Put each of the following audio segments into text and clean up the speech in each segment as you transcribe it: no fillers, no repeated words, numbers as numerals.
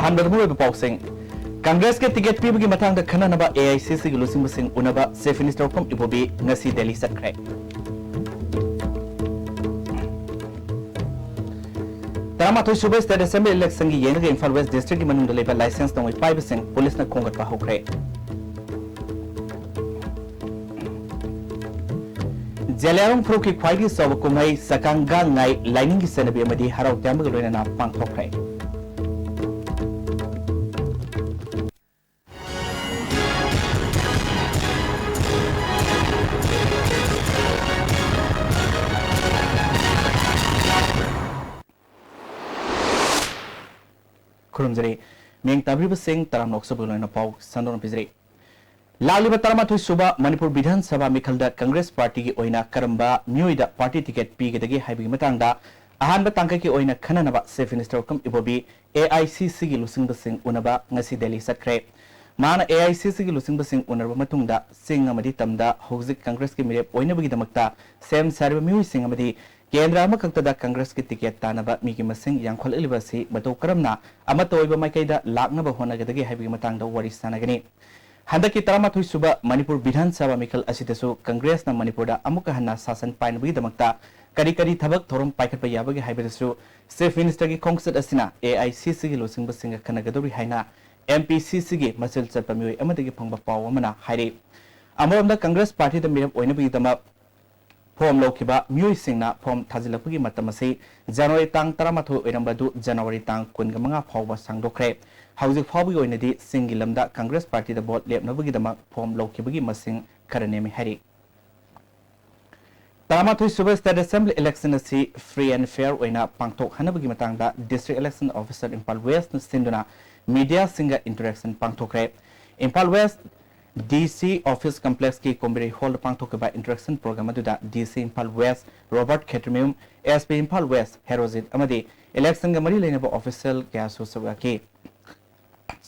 अहमदमुर पाउसिंग कांग्रेस के टिकट पीबगी मतांग दा खनानबा AICC की लुसिंग सिंह उनबा chief minister of Ibobi ngasi Delhi चटखरे तरामाथोई सुबह स्टेट असेंबली इलेक्शन की येनगे इम्फाल वेस्ट डिस्ट्रिक्ट की मनुंग लेबा लाइसेंस नोंगै पाइबसिंग पुलिस ना खोंगटपा होख्रे जेलारों फ्रो की ख्वाइगी सौब कुमई सकांगा ngai लाइनिंग की सेनबी अमदी हराव त्यामग लोइना पांगथोख्रे खुरुमजरी मिंग ताब्रिब सिंह तराम नोक्सबुलोइना पाउ संदोन पिजरी लालिबा तरामाथुई सुबा मणिपुर विधानसभा मिखलदा कांग्रेस पार्टी की ओइना करंबा म्युइदा पार्टी टिकट पीगदगी हाइबगी मतंगदा अहानबा तांका की ओइना खननबा चीफ मिनिस्टर कम इबोबी AICC की लुसिंग सिंह उनबा ngasi दिल्ली सटख्रे माना AICC की लुसिंग सिंह उनरबा मतुंगदा सिंह अमदी तमदा हौजिक कांग्रेस की मिरेप ओइनबगी दमकता सेम सारबा म्युइ सिंह अमदी केंद्र अमकक्तदा कांग्रेस की टिकट तानबा मिगी मसिंग यांखोललिबसी मतौ करमना अमतोइबा माइकैदा लाकनबा होनगदगी हाइबगी मतंगदा वरि सानगनी हंदकी तरामाथुई सुबा मणिपुर विधानसभा मिखल असिदसु कांग्रेस ना मणिपुरदा अमुका हन्ना शासन पाइनबगी दमकता करी करी थबक थोरम पाइखटपा याबगी हाइबदसु चीफ मिनिस्टर की खोंगसत असिना AICC की लुसिंग सिंग खनगदोरि हाइना MPCC की मसिल चटपा मियोय अमदगी फंगबा पाव अमना हाइरे अमरमदा कांग्रेस पार्टी द मिरम ओइनबगी दमा फॉर्म लौखिबा म्युइ सिंगना फॉर्म थाजिलपगी मतमसे जनवरी तांग 13 ओइरंबदु जनवरी तांग 15 फावबा सांगदोख्रे हौजिक फावबगी ओइनदि सिंगी लमदा कांग्रेस पार्टी द वोट लेपनबगी दमा फॉर्म लौखिबगी मसिंग खरनेमि हारि तरामाथुई सुबह स्टेट असेंबली इलेक्शन असि फ्री एंड फेयर ओइना पांगथोक हनबगी मतंगदा district election officer Imphal west सिंदुना मीडिया सिंगा इंटरेक्शन पांगथोख्रे Imphal west DC office complex की कोम्बरी हॉल पांगथोकबा इंटरेक्शन प्रोग्राम अदुदा DC Imphal west Robert Khetrimayum SP Imphal west Herojit अमदी इलेक्शन गमरी लेनबा ऑफिशियल क्या सुसुगाकी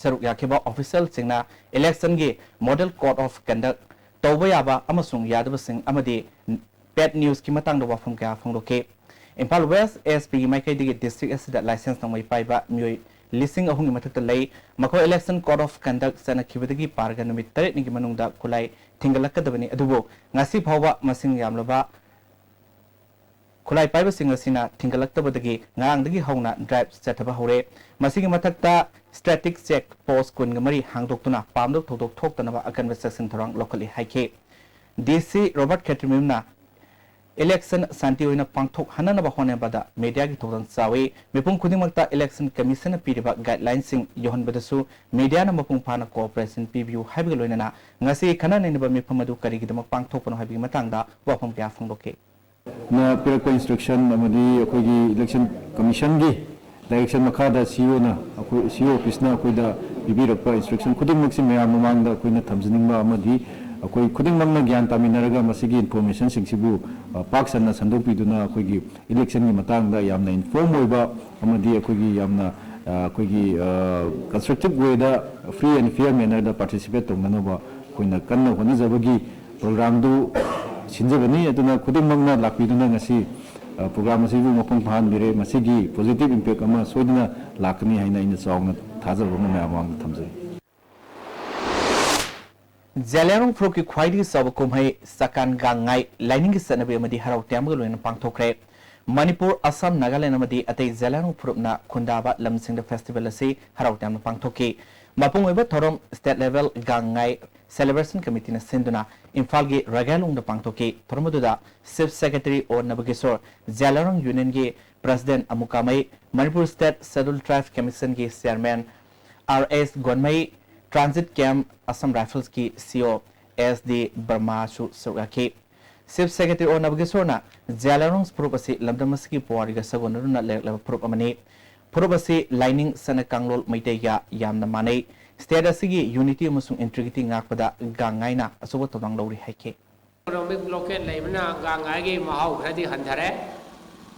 सरुक याकेबा ऑफिशियल सिंगना इलेक्शन के मॉडल कोड ऑफ कंडक्ट तौबा याबा अमसुंग यादव सिंह अमदी पेड न्यूज की मतंग वाफम क्या फंगलोके इम्फाल वेस्ट SP माइकैदिगे डिस्ट्रिक्ट असिदा लाइसेंस नंगै पाइबा म्योय लिसिंग अहुंगी मथक्ता लई मखो इलेक्शन कोड ऑफ कंडक्ट सनखिबदगी पारगा नुमित 3 निगी मनुंगदा खुलाई थिंगलक्कदबनी अदुबो ngasi phawba masing yamlaba खुलाई पाइबा सिंग असिना थिंगलक्तबदगी ngarangdagi hauna drive chathaba hore masigi mathakta static check post kungamari hangdoktuna pamdok thodok thoktanaba akanba section thorang locally haike DC Robert Ketrimna election शांति होइना पांगथोक हननबा होनेबदा media की थोदन चावे मिपुंग खुदिमक्ता इलेक्शन कमीशन पीरिबा गाइडलाइन सिंग योहनबदसु मीडिया न मपुंग फाना कोऑपरेशन पीबियु हाइबग लोइना ngasi खननेनबा मिफमदु करिगिदमक पांगथोकनो हाइबि मतंगदा वाफम क्या फंगलोके ना पिरको इंस्ट्रक्शन अमदी अखोगी इलेक्शन कमीशन की डायरेक्शन मखादा CEO ना अखो CEO ऑफिस ना अखोइदा बिबिरपा इंस्ट्रक्शन खुदिमक्सि मयाम ममांगदा अखोइना थमजनिंगबा अमदी अखोई खुदिमंगना ज्ञान तामिनरगा मसिगी इन्फॉर्मेशन सिंगसिबु पाक सन्ना संदोकपिदुना अखोगी इलेक्शन की मतंगदा यामना इन्फॉर्म होइबा अमदी अखोगी यामना अखोगी कंस्ट्रक्टिव वेदा फ्री एंड फेयर मैनर दा पार्टिसिपेट तोंगनबा अखोइना कन्ना होनजबगी प्रोग्राम दु सिनजबनी अदुना खुदिमंगना लाकपिदुना ngasi प्रोग्राम असिबु मफंग फाहनबिरे मसिगी पॉजिटिव इंपैक्ट अमा सोइदना लाकनी हाइना इन चावना थाजबो मयामांग थमजै जेलेरों फ्रो की ख्वाइदी सब कुमहै सकान गांगाई लाइनिंग सनबे मदी हराव त्यामग लोइन पांगथोख्रे मणिपुर असम नागालैंड मदी अतै जेलेरों फ्रुपना खुंदाबा लमसिंग फेस्टिवल असे हराव त्याम पांगथोके मपुंग ओइबा थोरम स्टेट लेवल गांगाई सेलिब्रेशन कमिटी न सिंदुना इम्फाल के रगालोंग द पांगथोके थोरमदुदा चीफ सेक्रेटरी और नबगेश्वर जेलेरों यूनियन के प्रेसिडेंट अमुकामै Manipur state schedule tribe commission के चेयरमैन RS गोनमै ट्रांजिट कैंप असम राइफल्स की CEO SD बर्मा सुरगाके चीफ सेक्रेटरी और नबगेश्वरना जेलेरों प्रूपसी लमदमस की पुवारिगा सगोनरुना लेरलब प्रूप अमने प्रूपसी लाइनिंग सन कांगलोल मैतेगा यामना मानै स्टेट असिगी यूनिटी अमसुंग इंटीग्रिटी ngakpada गांगाइना असोबो तोबांग लौरि हाइके इकोनॉमिक ब्लॉकेट लेबना गांगाइगे महाव खरदी हंधरे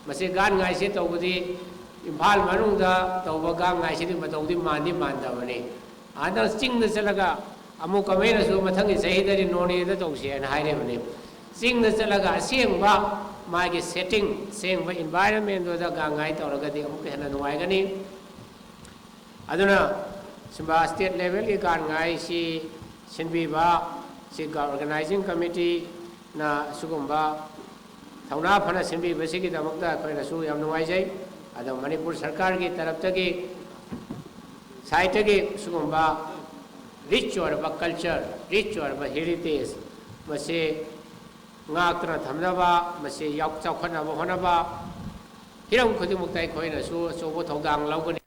मसे गांगाइ से तौबदी इम्फाल मनुंगदा तौबा गांगाइ से मतौदी मांदी मानदबने आदर चिंग द चलगा अमु कमेन सु मथंग सहीदरी नोनी द तौसे न हाइरे बने चिंग द चलगा सेंगबा मागे सेटिंग सेंगबा एनवायरनमेंट द गांगाइ तौरगदी अमु हेना नुवाइगनी aduna simba state level ki kan ngai si sinbi ba si organizing committee na sugumba thauna phana sinbi basi ki damakta koi na su yam nuai jai ado manipur sarkar ki taraf ta ki site ki sugumba rich or ba culture rich or ba heritage mase ngaktra thamna ba mase yak chawkhana ba hona ba hiram khudi muktai koi na su so bo thodang lawgani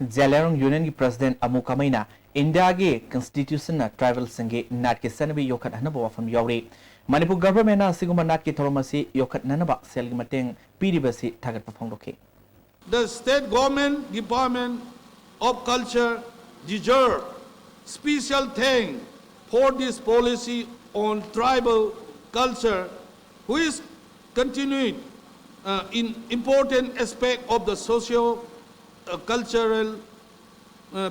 Jalarong Union ki President Amukamaina India ki Constitution na Tribal Sange Nat ke Sanabi Yokat Hanaba wafam yauri Manipur government na siguma Nat ki Toromasi Yokat Nanaba Selgi Mateng Piribasi Tagat Pafongloke. The state government department of culture deserve special thanks for this policy on tribal culture, which is continuing in important aspect of the socio-cultural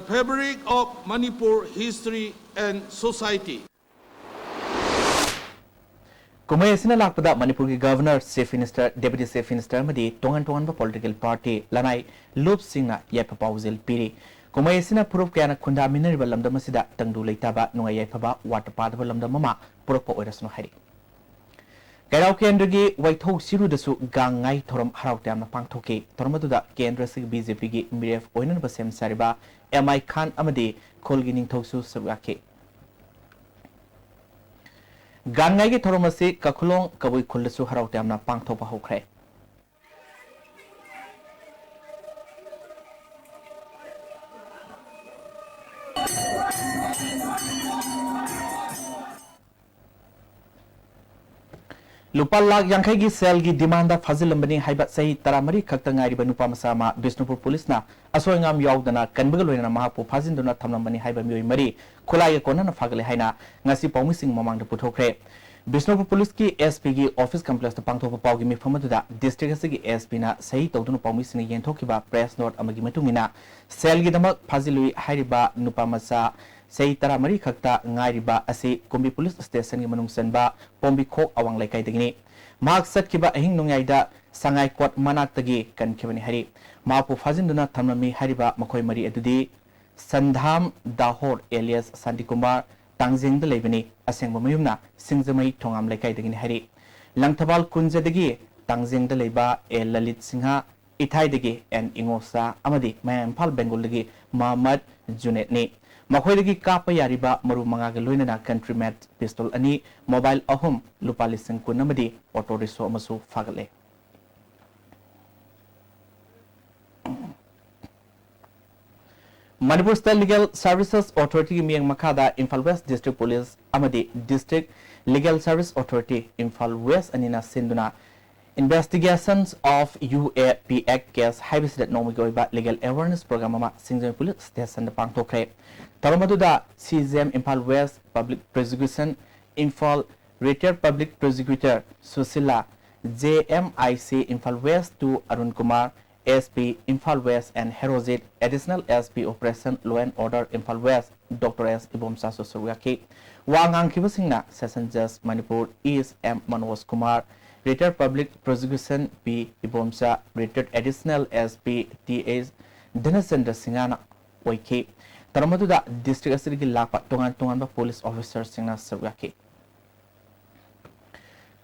fabric of Manipur history and society. Kumai asina lakpada Manipur ki Governor, Chief Minister, Deputy Chief Minister madi tongan ba political party lanai Lup Singh na yaipa pauzil piri. Kumai asina purup kaya na khunda minariba lamdam asida tangdu leitaba nunga yaipa ba watapad ba lamdam mama purup pa oirasno hari. Kairau Kendra Waithok Siru dasu gangai thoram harau tamna pangthoki thormaduda Kendra sig BJP gi MIRF oinan basem sariba MI Khan amadi Kholgi ningthoksu sabake. Gangai gi thoromasi kakhulong kabui khulsu harau tamna pangthokpa hokre. Lupa Lak Yangkai gi sel gi demanda fazil lambani haibat sahi taramari khakta ngari ba nupa masama Bisnupur police na asoingam yaudana kanbaga loina mahapu fazin dona thamlambani haiba mioi mari khulai ko na fagale haina ngasi paumi sing mamang da puthokre Bisnupur police ki SP gi office complex ta pangthopa pawgi mi famadu district gi SP na sahi tawduna paumi sing yenthokiba press note amagi matungina sel gi damak fazilui hairiba nupa masa Sei taramari khakta ngairiba ase Kombi police station gi manung sanba Pombi khok awang laikai dagini mak sat kiba ahing nungaida sangai kot manak tagi kan khibani hari mapu fazinduna thamnami hariba makhoi mari adudi Sandham Dahor alias Sandikumar Tangjeng da leibani asengba mayumna Singjamai thongam laikai dagini hari Langthabal kunja dagi Tangjeng da leiba e Lalit Singha Ithai dagi en Ingosa amadi Mayampal Bengal dagi Muhammad Junet ni Makhoi kapa yariba maru mangaga loinana country mat pistol ani mobile ahum lupa lising kunamadi auto riso amasu fagale. Manipur State Legal Services Authority ki miyang makada Imphal West District Police amadi District Legal Service Authority Imphal West anina sinduna Investigations of UAP Act case Hibis Nomigoiba Legal Awareness Program ama Singjam Police Station the Pangtokre. Taramaduda CZM Imphal West Public Prosecution Imphal Retired Public Prosecutor Susila JMIC Imphal West to Arun Kumar SP Imphal West and Herozit Additional SP Operation Law and Order Imphal West Dr. S. Ibomsa Sosuraki Wangang Kibasingna Session Judge Manipur East M. Manoj Kumar Retired Public Prosecution P. Ibomsa Retired Additional SP T.S. Dhanasendra Singhana Oike Taramaduda District Asirigi Lapa Tongan Police Officer Singna Sarwaki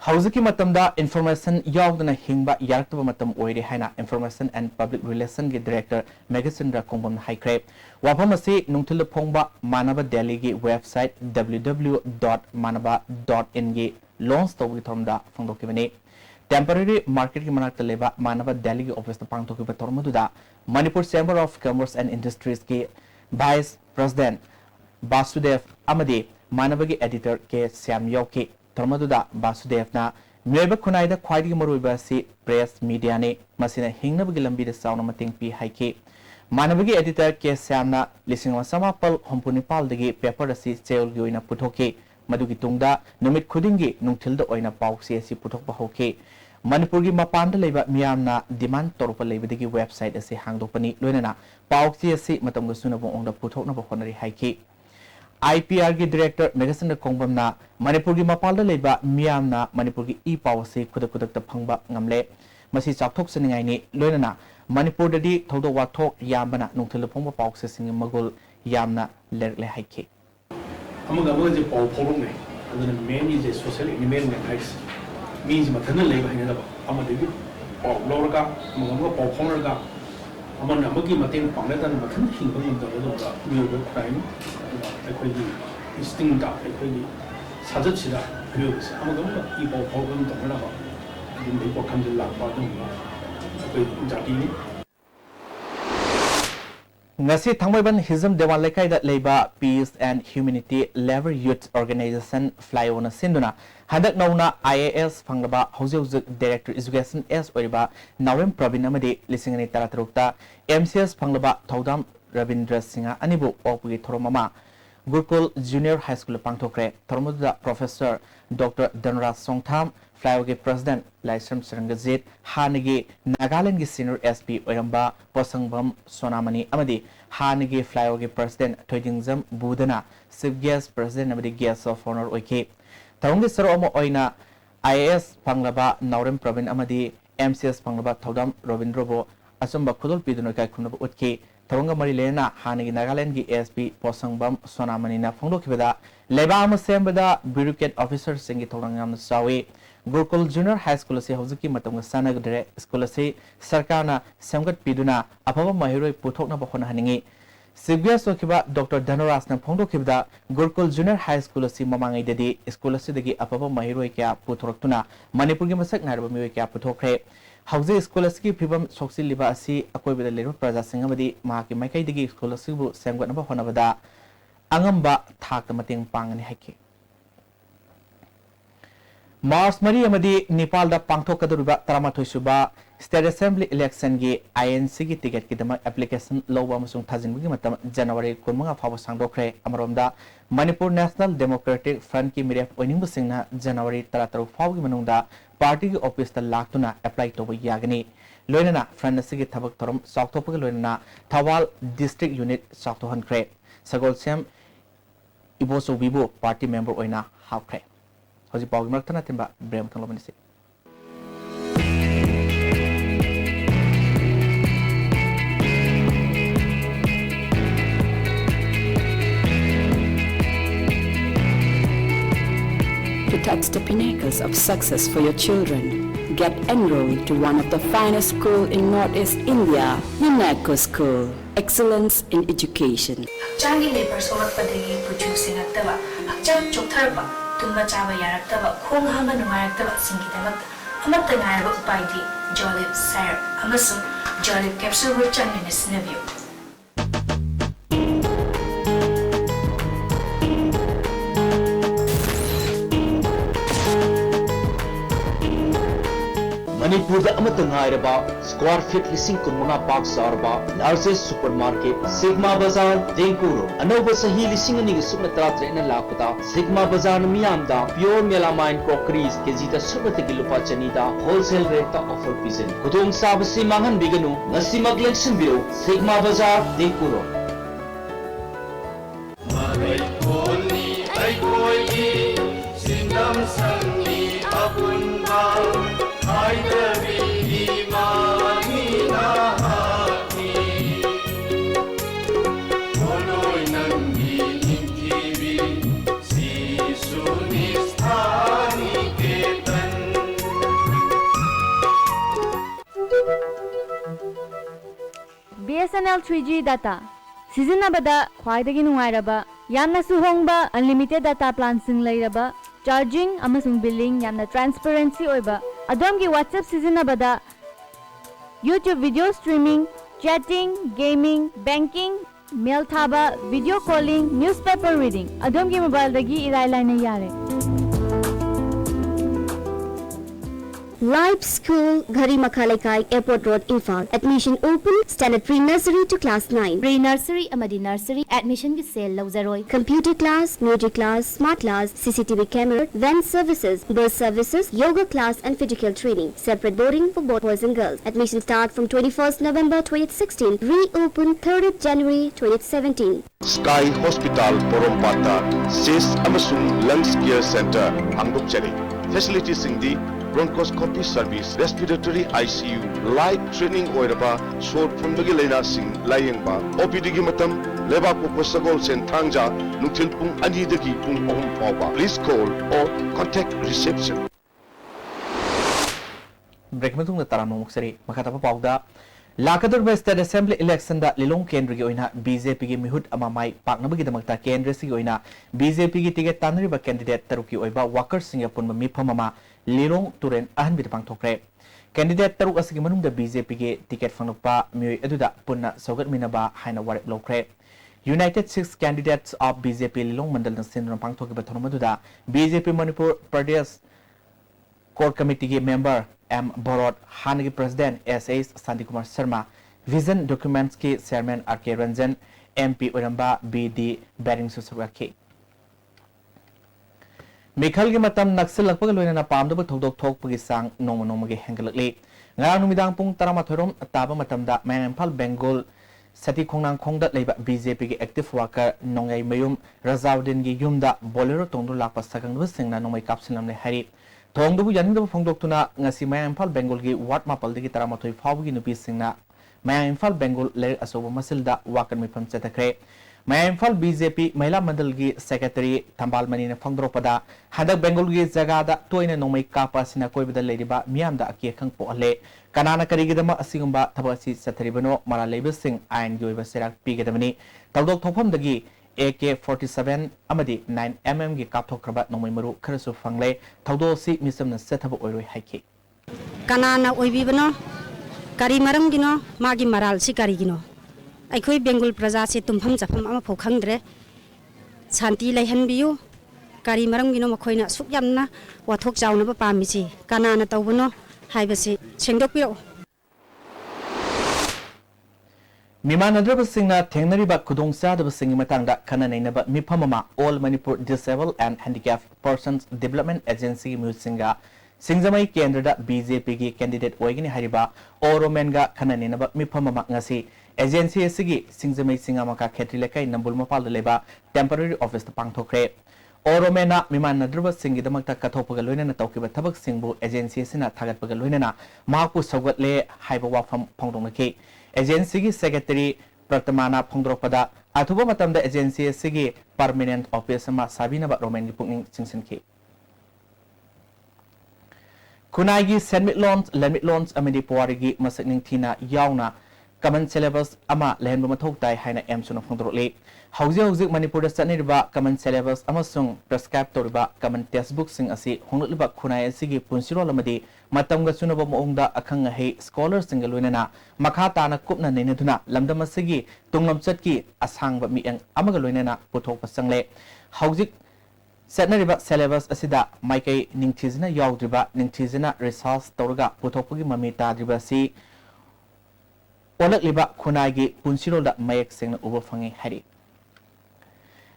Hauziki Matamda Information Yawdana Hingba Yartaba Matam Oire Haina Information and Public Relation Director Megasindra Kongbam Haikre Wapamasi Nungtila Pongba Manaba Delhi website www.manaba.in launch tawgi thomda phangdokibani temporary market ki manak leba Manaba Delhi office ta pangthokiba tormaduda Manipur Chamber of Commerce and Industries ki Vice President Basudev Amadi Manaba ki editor ke Syam Yoki tormaduda Basudev na Meba Kunaida Kwadi Maruiba si press media ne masina hingnabagi lambi da sauna mating pi haiki Manabagi editor ke Syamna lisingwa samapal hompunipal dagi paper si cheul gi oina puthoki Madugi tungda numit khudingi nungthilda oina pawsi asi puthokpa hoke Manipur gi mapanda leiba miyamna demand torpa leibadagi website asi hangdopani loinana pawsi asi matamga sunabo ongda puthokna ba honari haiki IPR gi director Megasindra Kongbamna Manipur gi mapalda leiba miyamna Manipur gi e pawsi khudak ta phangba ngamle masi chakthok saningai ni loinana Manipur dadi thodo wathok yambana nungthil phongba pauk se sing magul yamna lerle haiki amaga amaga je paw phorong ne aduna main is a social element ne guys means mathana leiba hina ba amadagi paw lorga amaga paw phorga amana amagi mateng pangla dan mathan hingba ngam da da new crime akhoi instinct da akhoi sajat sida bio amaga I paw phorong da na ba din dei ko khamjil la ba dum ba akhoi jati ni ngasi thangmaiban hizam dewan lekai da leiba Peace and Humanity Lever Youth Organization flyona sinduna hadak nauna IAS phanglaba hojeu Director Education S oiba Nawem Pravin amadi lisingani taratrukta MCS phanglaba Thodam Ravindra Singha anibu opgi thoromama Gurkul Junior High School pangthokre thormuda Professor Dr. Dhanraj Songtham Flyoge President Laisram Sarangajit Hanigi Nagaland gi Senior SP Oiramba Posangbam Sonamani Amadi Hanigi Flyoge President Thoijingjam Budana Chief Guest President Amadi Guest of Honor Oike Tarongi Saromo Oina IAS Panglaba Nawrem Pravin Amadi MCS Panglaba Thodam Ravindrobo Asumba Khudul Piduna Kai Khunaba Utki Taronga Marilena Hanigi Nagaland gi SP Posangbam Sonamani na Phongdo Kibada Leba Amasembada Bureaucrat Officer Singi Thorangam Sawi Gurkul Junior High School se hojiki matang sanagdre school se sarkarna samgat piduna apaba mahiroi puthokna bahona haningi Sibya sokiba Dr. Dhanraj na phongdo kibda Gurkul Junior High School se mamangai dedi school se dagi apaba mahiroi kya puthoraktuna Manipur gi masak narba mioi kya puthokre hauze school se ki phibam soksi liba asi akoibada leru praja singamadi mahaki maikai dagi school se bu samgat na bahona bada angamba thak mateng pangani haiki Mars Mari Amadi Nepal da Pangthok Kaduriba Taramatoi Suba State Assembly Election gi INC gi ticket ki dama application lowa amasung thajin gi matam January 15 fawa sangdokre amaromda Manipur National Democratic Front ki miref oining busingna January 13 fawa gi manungda party gi office ta laktuna apply to yagani loinana front sigi thabak thorom saktopag loinana Thawal district unit saktohan kre sagol sem iboso bibo party member oina hawkre Hoji Pau Martana Timba Brem Tolomanisi. To touch the pinnacles of success for your children, get enrolled to one of the finest schools in Northeast India, UNESCO School. Excellence in education. Changi labor sorakpadagi producing at taba, Akchang Choktarba. Tumba chaba yaraktaba khong hama nungayaktaba singidamata amatta ngayaba upaidi Jolib Syrup amasung Jolib Capsule Rich Sinabio Manipur da amatang hairaba square feet lising kumuna park sarba largest supermarket Sigma Bazaar Dengkuru Anoba sahi lising ani sukna tratre na lakuta Sigma Bazaar miyam da pure melamine crockeries kejita subata gilupa chanida wholesale rate ta offer pizen kudong sabasi mangan biganu ngasi maglection biro Sigma Bazaar Dengkuru BSNL 3G data sizinabada khwaidagi nungairaba yamna suhongba unlimited data plan sing leiraba charging amasung billing yamna transparency oiba adomgi WhatsApp sizinabada YouTube video streaming chatting gaming banking mail thaba video calling newspaper reading adomgi mobile dagi irai laina yare Live School, Ghari Makhalekai, Airport Road, Imphal. Admission open. Standard pre-nursery to class 9. Pre-nursery amadi nursery admission ki sale lawzaroi. Computer class, music class, smart class, CCTV camera, van services, bus services, yoga class and physical training. Separate boarding for both boys and girls. Admission start from 21st November 2016. Reopen 3rd January 2017. Sky Hospital Porompata, CIS Amasung Lungs Care Center, Hangduk Chari. Facilities in the bronchoscopy service, respiratory ICU, light training oiraba, short from the Gilena Sing, Layengba, OPD Gimatam, Lebaco Kosagol Sen Tangja, Nutil Pung Anidaki Pung Pong Papa. Please call or contact reception. Break matung na taram muksari makata pa pauda Lakadur State Assembly election da Lilong Kendra gi oina BJP gi mihut amamai paknabagi damakta Kendra si oina BJP gi ticket tanriba candidate taruki oiba Walker Singh punma miphamama Lilong Turen ahan bit pangthokre candidate taruk asigi manungda BJP gi ticket phangpa mioi aduda punna sogat minaba haina warep lokre United 6 candidates of BJP Lilong Mandal na sinron pangthokiba thonumaduda BJP Manipur Pradesh Core Committee member M. Borod, Hanagi President S.A. Sandy Kumar Sharma, Vision Documents ki Chairman R.K. Ranjan, MP Uramba B.D. Bering Susuraki. Mikhal ki matam Naxal Lakpag Luina Pamdo Todok Tok Pugisang Nomonomagi Hangalakli. Ngayon numidang pung taramatorom taba matamda Manipal Bengal Sati Kongnang Kongdat Leba BJP ki active worker Nongay Mayum Razawdin ki Yumda Bolero Tongdo Lakpa Sakang Wising na Nomay Kapsinam le Hari. Tongdu Yandu Fongdoktuna Nasi Manipal Bengal gi Wat Mapal di Taramatoi Fawgi Nupi Singna Manipal Bengal Ler Asoba Masilda Wakan Mipam Setakre Manipal BJP Maila Mandal gi Secretary Tambal Manina Fongdropada Hadak Bengal gi Zagada Toina Nomai Kapa Sina Koibida Ladiba Miamda Akia Kang Po Ale Kanana Karigidama Asingumba Tabasi Sataribano Mara Labor Sing Ain Yoiba Serak Pigadamani Taldok Topam Dagi AK-47 amadi 9mm gi kapthokraba nomai maru kharasu fangle thaudo si misamna sethaba oiroi haiki kanana oibibano kari maram gino magi maral si kari gino aikhoi bengal praja se tumpham jafam ama phau khangdre shanti laihan biyu kari maram gino makhoina sukyamna wathok chauna ba pamichi kanana tawbano haibasi sengdokpiro Mimanadra Singna Tenariba Kudongsa the Singing Matanga Kananaba Mipamama All Manipur Disabled and Handicapped Persons Development Agency Musinga Singzamai Kendra BJP candidate Oigini Hariba Oromenga Kananaba Mipamama Ngasi Agency Sigi Singzamai Singamaka Ketileka Nambulmapal Leba Temporary Office the Pangtokre Oromena Mimanadra Singi the Makta Katopagaluna Tokiba Tabak Singbu Agency Sina Tagat Pagaluna Marku Sogatle Hybawa from Pongdongake Agency Secretary Pratamana Pongdropada Atuba Matamda Agency Sigi Permanent Office Ma Sabina Bat Roman Punging Sinsinki Kunagi Senmit Loans Amidi Puarigi Masakning Tina Yauna Common Syllabus Ama Lehenbumatok Dai Haina Emson of Pongdrole Hausi Manipur Saniriba Common Syllabus Amasung Prescribed Toriba Common Textbook Sing Asi Hongliba Kunai Sigi Punsiro Lamadi Matanga Sunaba Monda Akanga Hay Scholars Singalunana Makatana Kupna Nenaduna Lamdamasigi Tunglam Setki Asang Mi and Amagalunana Putopa Sangle Hausi Setnariba Syllabus Asida Mike Ningtizina Yaudriba Ningtizina Resource Torga Putopugi Mamita Dribasi Olak Liba Kunagi Punsiro da Mayak Sing Uberfangi Hari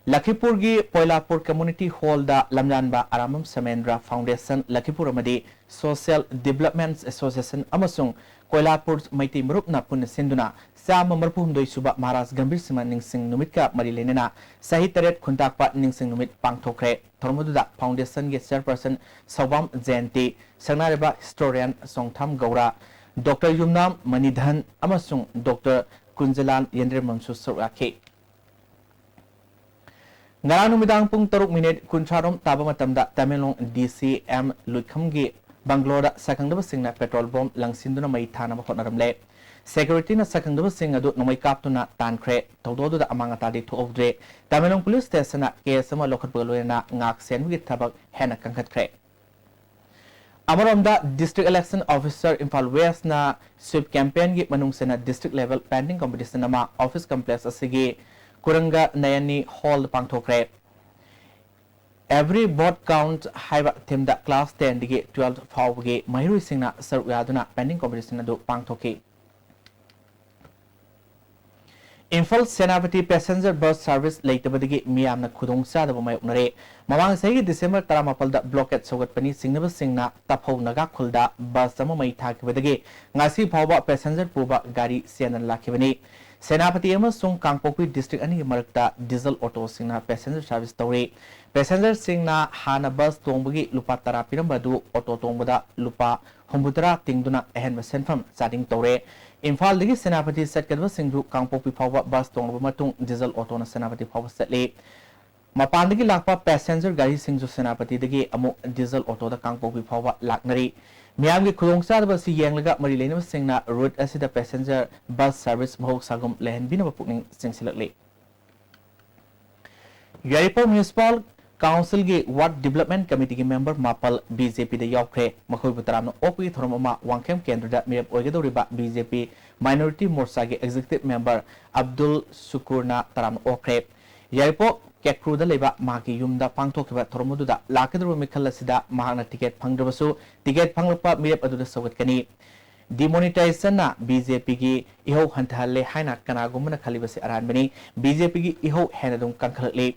Lakipurgi Poilapur Community Hall da Lamjanba Aramam Samendra Foundation Lakipur Amadi Social Development Association Amasung Poilapur Maiti Murupna Pun Sinduna Sama Marpum Doi Suba Maras Gambir Sima Ningsing Numitka Marilenena Sahitaret Kuntakpa Ningsing Numit Pangtokre Tormuda Foundation Get Chairperson Sawam Jenti Sanariba Historian Songtham Gaura Dr. Yumnam Manidhan Amasung Dr. Kunjalan Yendre Mansu Sorake Ngaran numidang pung taruk minit kuncharom taba matamda Tamilong DCM Lukhamgi Bangalore sakangdaba singna petrol bomb langsinduna mai thana ma khotnaramle security na sakangdaba sing adu nomai kaptuna tankre tawdodu da amanga tadi thuovdre Tamilong police station na case ma lokhat balwena ngak senwi thabak hena kangkhatkre Amaronda district election officer Imphal West na sweep campaign gi manung sena district level pending competition ma office complex asigi Kuranga Nayani Hall Pangtokre. Every vote count Haiba Timda class 10 dige 12 Fawge Mahiru Singna Sarwaduna pending competition do Pangtoke. Imphal Senavati passenger bus service later Badigi Miam Kudong Sada Mayonare. Mamang Sagi December Taramapalda blockade Sogat Pani Singna Singna Tapo Naga Kulda bus Sama Mai Tak Badagi Ngasi Pawa passenger Puba Gari Sian Lakivani. सेनापति अमसुंग Kangpokpi district अनि मरकता diesel auto सिंगना passenger service तौरे passenger सिंगना हाना bus तोंबगी लुपा 10 पिरंबदु ऑटो तोंबदा लुपा 9 तिंगदुना अहन सेनफम चार्जिंग तौरे इम्फाल दगी सेनापति सटकदब सिंगदु कांगपोकपी फावबा बस तोंगब मतुंग डीजल ऑटो ना सेनापति फावबा सटले मपानदगी लाकपा पैसेंजर गाड़ी सिंगजु सेनापति दगी अमु डीजल ऑटो दा कांगपोकपी फावबा लाकनरी मियामगी खुदोंगचादब सि येंगलगा मरी लेनब सिंगना रूट असिदा पैसेंजर बस सर्विस महौक सागम लेहनबिनब पुकनिंग सिंगसिलकले यारिपो म्युनिसिपल काउंसिल के वार्ड डेवलपमेंट कमिटी के मेंबर मापल बीजेपी दा यावख्रे मखोइबु तरामनो ओपी थोरममा वांखेम केंद्र दा मिरप ओइगदौरिबा बीजेपी माइनॉरिटी मोर्चा के एग्जीक्यूटिव मेंबर अब्दुल शुकुरना तरामनो ओख्रे यारिपो केक्रूदा लेबा मागी युमदा पांगथोखिबा थोरमदुदा लाकदरु मिखल असिदा महाना टिकेट फंगद्रबसु टिकेट फंगलपा मिरप अदुदा सवतकनी डिमोनेटाइजेशन ना बीजेपी की इहो हंथहले हाइना कनागुमना खलिबसे अरानबनी बीजेपी की इहो हेनदुम कंखलले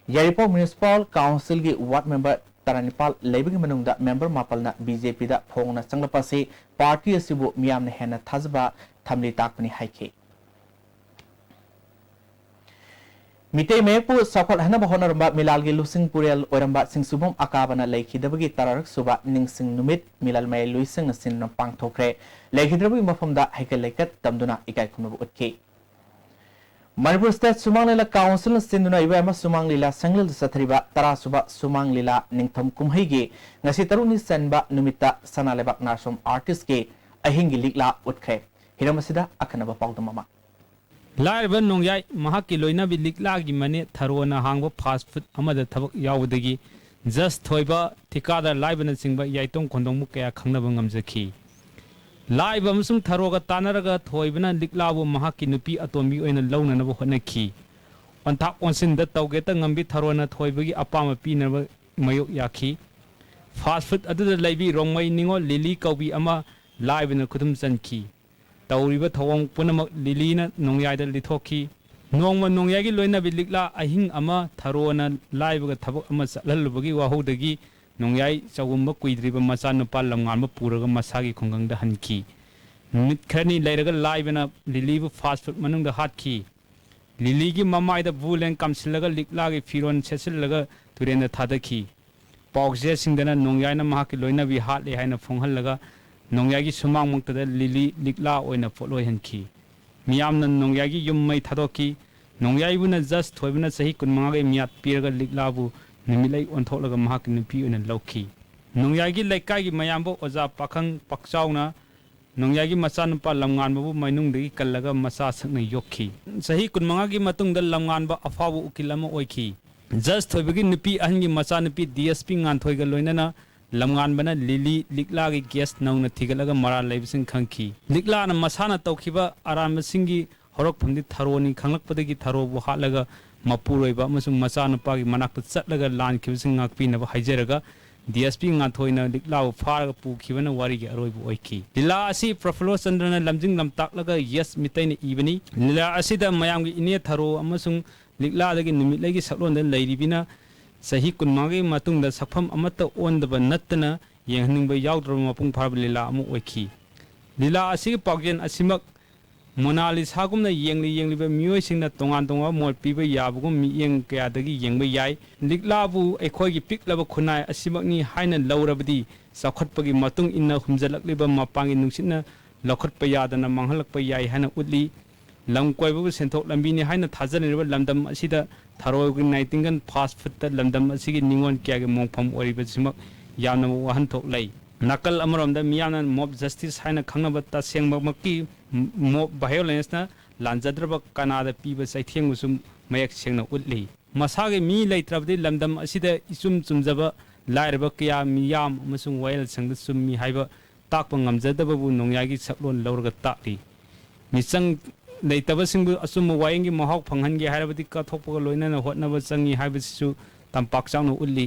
यारिपो म्युनिसिपल काउंसिल की वार्ड मेंबर तरानिपाल लेबगी मनुंगदा मेंबर मापलना बीजेपी दा फोंगना चंगलपासे पार्टी असिबु मियामना हेना थाजबा थमली ताकपनी हाइखे मिटे मेपु सफल हनब होनरबा मिलाल के लुसिंग पुरेल ओरंबा सिंगसुबम अकाबना लेखिदबगी तररक सुबा निंगसिंग नुमित मिलाल मै लुइसिंग सिन पांगथोखरे लेखिद्रबगी मफमदा हैकल लेकत तमदुना इकाय खुमब उतके मणिपुर स्टेट सुमांग लीला काउंसिल सिंदुना इबा सुमांग लीला संगल सथरिबा तरा सुबा सुमांग लीला निंगथम कुमहैगे ngasi taruni sanba numita sanalebak nasom artist के अहिंगी लिगला उतखे हिरमसिदा अखनबा पाउदममा लाइव नोंयाई महाकी लोइना बि लिकलागी मने थरोना हांगबो फास्ट फूड अमदा थबक यावदगी जस्ट थोइबा ठिकादार लाइवना सिंगबा याइतों खोंदोंमु कया खंगनबा ngamjaki लाइव अमसुंग थरोगा तानरगा थोइबना लिकलाबो महाकी नुपी अतोंबी ओइना लौननबो होनखी onthak onsin da tawgeta ngambi tharona thoibagi apama pinaba mayok yakhi fast food adu laibi rongmai ningo lili kaubi ama live na khudum chanki tawriba thawong punamak lili na nongyai da lithoki nongma nongyai gi loina bilikla ahing ama tharona live ga thabak ama chalhalubagi wahodagi nongyai chawumba kuidriba macha nupa lamnganma puraga masagi khongang da hanki mit khani lairaga live na lili bu fast food manung da hatki lily की ममाई the बुलें कमसिलगा लिकला की फिरोन सेसिलगा Tourane थादखी पॉक्से सिंगदना नोंयाय न महाकी लोइना बि हात ले हाइना फोंहलगा नोंयाय की Sumang मुक्तद lily लिकला ओइना follow हनखी मियाम न नोंयाय की युम्मै थादोकी नोंयाय बुना just थोइबना सही कुनमांगा के मियात पिरगा लिकला बु निमिलै ओनथोलगा महाकी नुपी ओइना लौखी नोंयाय की लैकाय की मयामबो ओजा पाखंग पक्चाउना नोंयागी मचा नुपा लमगानबु मैनुंगदगी कल्लगा मचा सकना योखी सही कुनमंगा की मतुंगदा लमगानबा अफाबु उकिल अमा ओइखी जस्ट थोइबगी नुपी अहनगी मचा नुपी डीएसपी गानथोइगा लोइनना लमगानबना लिली लिकलागी गेस्ट नौना थिगलगा मरा लैबसिंग खंखी लिकलाना मसाना तौखिबा आरामसिंगी हरकफमदि थरोनी खंगलकपदगी थरोबु हालगा मपुरोइबा अमसुंग मचा नुपागी मनाक्ता चटलगा लानखिबसिंग गाकपिनबा हाइजरगा डीएसपी गाथोइना लिकलाउ फारग पुखिबना वारी के अरोइबु ओइखी लीला असि प्रफुल्ल चंद्रना लमजिंग लमताकलगा यस मितैना इबनी लीला असिदा मयामगी इने थरो अमसुंग लिकलादगी निमितलैगी सकलोनदा लैरिबिना सही कुनमागी मतुंगदा सकफम अमत्ता ओनदबा नत्तना येंहनिंगबा याउद्रब मपुंग फारब लीला अमु ओइखी लीला असिगी पागजेन असिमक मोनालिसागुमना येंगलिबा मियोइसिंगना तोंगान तोंगा मोल पीबा याबगुम मियेंग कयादगी येंगबा याय लिकलाबु एखोइगी पिकलबा खुनाय असिमकनी हाइना लौरबदी साखटपगी मतुंग इन्ना हुमजलकलिबा मपांगी नुंसिना लखटपा यादना मांगहलकपा याय हाना उदली लमकोइबु सेंथोक लंबिनी हाइना थाजनरिबा लमदम असिदा थारोगी नाइटिंगन फास्ट फूड ता लमदम असिगी निंगोन कयागे मोंगफम ओरिबा सिमक याना वहनथोक लै नकल अमरमदा मियाना मॉब जस्टिस हाइना खंगनबा तासेंगमककी मॉब वायलेंस ना लांजद्रब कनादा पीबा सैथेंगुसुम मयक सेंगना उदली मसागे मी लैत्रबदि लमदम असिदा इचुम चुमजबा लाइरबा कया मियाम अमसुंग वायल संग सुम्मी हाइबा ताकपा ngamjadabbu नोंयागी सकलोन लौरगा ताकली मिचंग लैतबसिंगबु असुम वायंगी महाव फंगहनगे हाइरबदि काथोकपगा लोइना होटनबा चंगी हाइबसिसु तंपाकचाउन उदली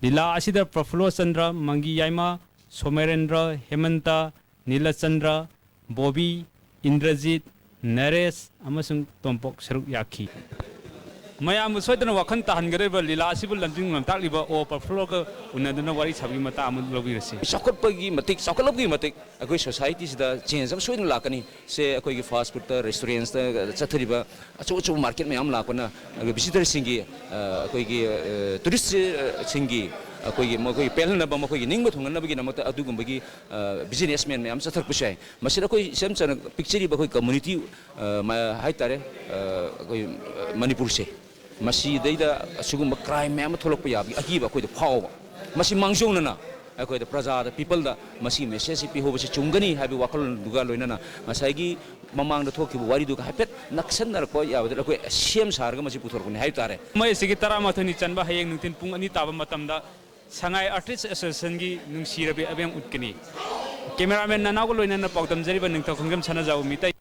लीला असिदा प्रफुल्ल चंद्र मंगी याइमा सोमेरेंद्र हेमंता नीलचंद्र बॉबी इंद्रजीत नरेश अमसुंग तोंपोक सरुक याखी mayam soidana wakhan tahangareba lila asibul lanjing mamtakliba o perfloga unaduna wari sabi mata amun lobirasi sakotpagi matik sakolobgi matik akoi society sida change am soidna lakani se akoi gi fast food restaurants ta chathriba achu market mayam lakona visitor singi akoi gi tourist singi akoi gi makoi pelna ba makoi gi ningba thungna bagi namata adugumba gi businessman mayam chathar pusai masira koi sem chana picture ba koi community hai tare akoi manipur se masi deida asugumba crime mayam tholok pa yabi akiba koi da phaw masi mangjonana akoi da praja da people da masi message pi hoba se chungani habi wakal duga loinana masai mamang da thoki wari du ka hapet naksan nar ko ya da koi sem sarga masi puthor kuni hai tare mai sigi tarama thoni chanba hayeng nungtin pung ani taba matamda sangai artist association gi nungsirabe abem utkani cameraman nanago loinana pawdam jariba ningtho khungam chana jaw mitai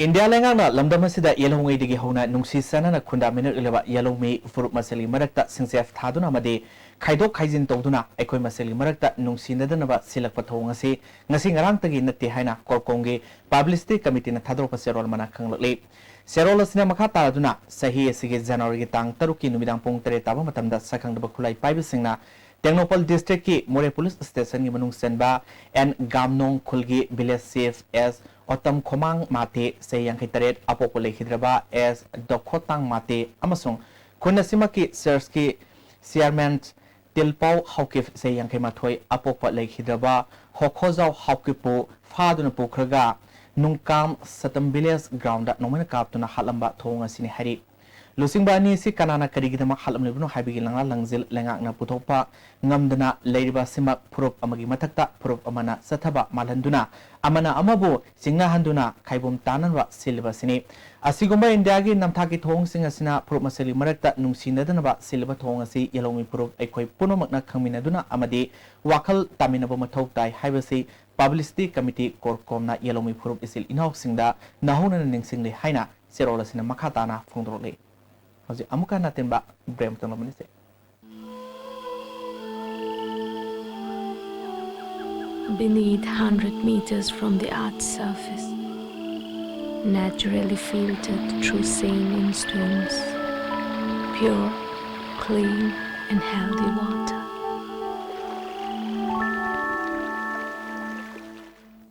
India lengang na lamdam asida yellow ngai digi hona nungsi sana na khunda minute ilaba yellow me furup masali marakta singsef thaduna made khaidok khaijin tawduna ekoi masali marakta nungsi nadana ba silak pathong ase ngasi ngarang tagi natte haina korkonge publicity committee na thadrop serol mana khanglakle serol asina makha taraduna sahi asige january gi tang taruki numidang pung 3 taba matamda sakhangdaba khulai paibe singna Tengnopal district ki More police station gi manung senba and gamnong khulgi village safe as Otam Komang Mate say yang hitaret apopole hidraba as Dokhotang Mate amasung Kunasimaki Serski Chairman Tilpau Haukif say yang hemathoi apopa lake hidraba Hokhozau Haukipu Faduna Pukraga Nungkam Satam village ground at Nomana Kaptuna Halamba Tonga Sini Hari Lusing bani si kanana karigidama halam libno habigi langa langzil lengak na putopa ngamdana leiriba simak purup amagi matakta purup amana sathaba malhanduna amana amabu singna handuna khaibum tananwa silba sini asigumba india gi namthaki thong singa sina purup masali marakta nungsinadana silba thong asi yelomi purup ekoi punomakna khangminaduna amadi wakal taminaba mathok tai haibasi publicity committee korkomna yelomi purup isil inhok singda nahuna ningsingli haina serola sina makhatana phongdrole Hoje amuka natin ba brem tong laman ise. Beneath 100 meters from the Earth's surface, naturally filtered through saline stones, pure, clean and healthy water.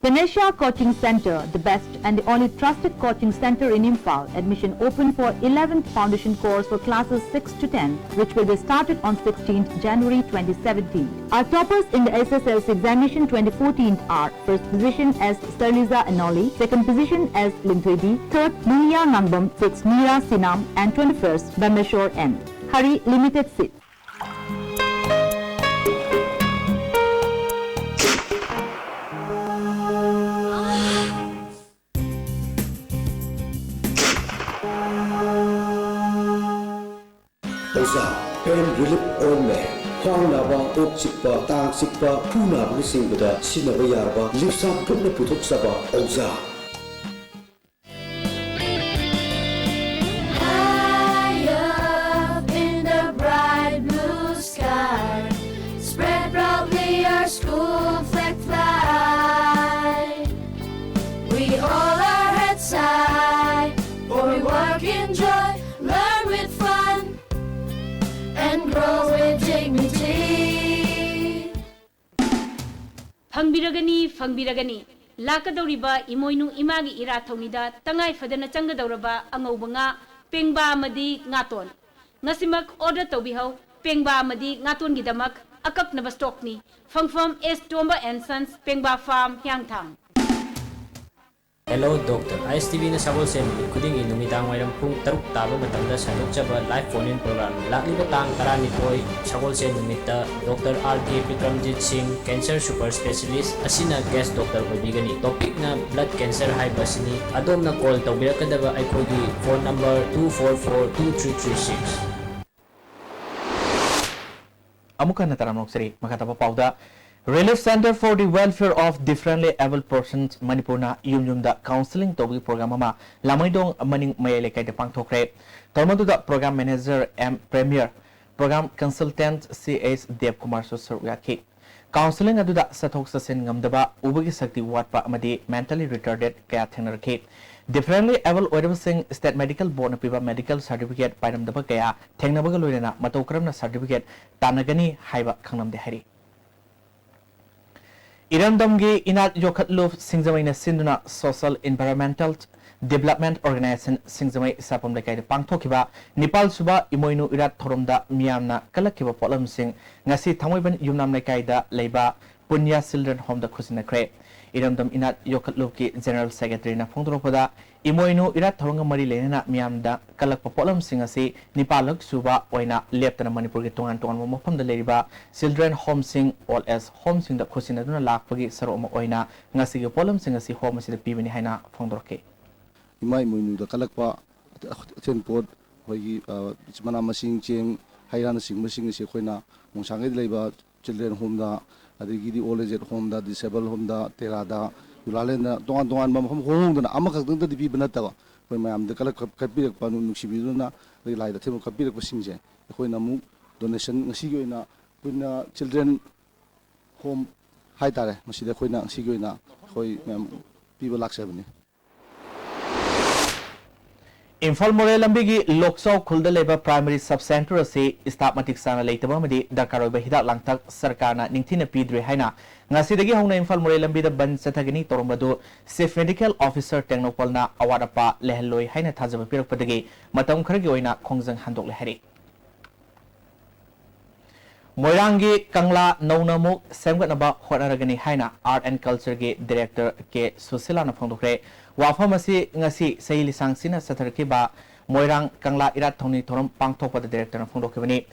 Ganesha Coaching Center, the best and the only trusted coaching center in Imphal. Admission open for 11th foundation course for classes 6 to 10, which will be started on 16th January 2017. Our toppers in the SSLC examination 2014 are first position as Sterliza Anoli, second position as Lintwedi, third Lunia Nangbam, sixth Mira Sinam, and 21st Bameshore N. Hurry, limited seats. Pain relief ointment, Hong Nava, Ok Sikpa, Tang Sikpa, Puna Missing with a Sinavayarba, Lipsa Puna Putuk Saba, Oza. High up in the bright blue sky, spread proudly our school flag fly. We hold our heads high, for we work in joy, learn with fun, and grow with dignity. Fangbiragani lakadoriba imoinu imagi ira thonida tangai fadana changadoraba angauba nga pengba amadi ngaton ngasimak order tobihau pengba amadi ngaton gidamak akaknaba stockni fangfam S Tomba and Sons pengba farm hyangthang. Hello Doctor, ISTV na sabol sen kuding inumitang wairam pung taruk taba matanda sa lokchaba live phone-in program. Lakliba tang taranitoy sabol sen numita Dr. R.K. Pitramjit Singh, Cancer Super Specialist, asina guest doctor obigani. Topic na blood cancer high basini. Adom na call tawbirakadaba ay kogi phone number 244-2336. Amuka na taranok siri makatapa pauda. Relief Center for the Welfare of Differently Abled Persons Manipurna Yumyumda Counseling Tobi Program ama Lamaidong Maning Mayele Kai de Pangthokre. Tormaduda Program Manager M Premier Program Consultant C.S. Dev Kumar Susaruyaki. Counselling अदुदा सथोक ससिन ngamdaba ubagi sakti watpa amadi mentally retarded kaya thengnarkhe differently able oidabasing state medical board na piba medical certificate painamdaba kaya thengnabaga loirena matokramna certificate tanagani haiba khangnamde hari Irandamgi inat yokhatlu singzamaina sinduna social environmental development organization singzamai sapam lekai pangthokiba Nepal suba imoinu irat thoromda miyamna kalakiba polam sing ngasi thamoiban yumnam lekai da leiba Punya Children Home da khusinakre Irandam inat yokhatlu ki general secretary na phongdropada imoinu irat thoronga mari lenena miyamda kalakpa polam sing asi Nepalak suba oina leptana Manipur ki tongan tongan mofam da leriba children home sing all as home sing da khusinaduna lakpagi saroma oina ngasi ki polam sing asi home asi da pibini haina phongdroke Imai moinu da kalakpa ten pod hoigi mana masing cheng hairana sing masing se khoina mongsangai leiba children home da adigi di old age home da disabled home da terada yulalen da tongan tongan ba mafam hong da amakak dang da dibi banata ba koi mayam da kalak kapirak pa nu nuksibiduna lai da themu kapirak pa singje khoina mu donation ngasi gi oina punya children home hai tare masida khoina ngasi gi oina khoi mayam piba laksabani Infal Morel Lambigi Loksau Khulda Leba Primary Subcenter se staff matik sana leitaba madi dakaro ba hidak langtak sarkarna ningthina pidre haina ngasidagi hongna Infal Morel Lambi da ban sathagini torombadu Chief Medical Officer Technopolna awadapa lehloi haina thajaba pirakpadagi matam kharagi oina khongjang handok lehari Moirangi Kangla Naunamuk Semgatnaba Honaragani haina Art and Culture ge Director ke Susila na phongdokre wafamasi ngasi saili sangsina satharkiba Moirang Kangla Irat Thoni Thorom pangthokpada Director na phongdokibani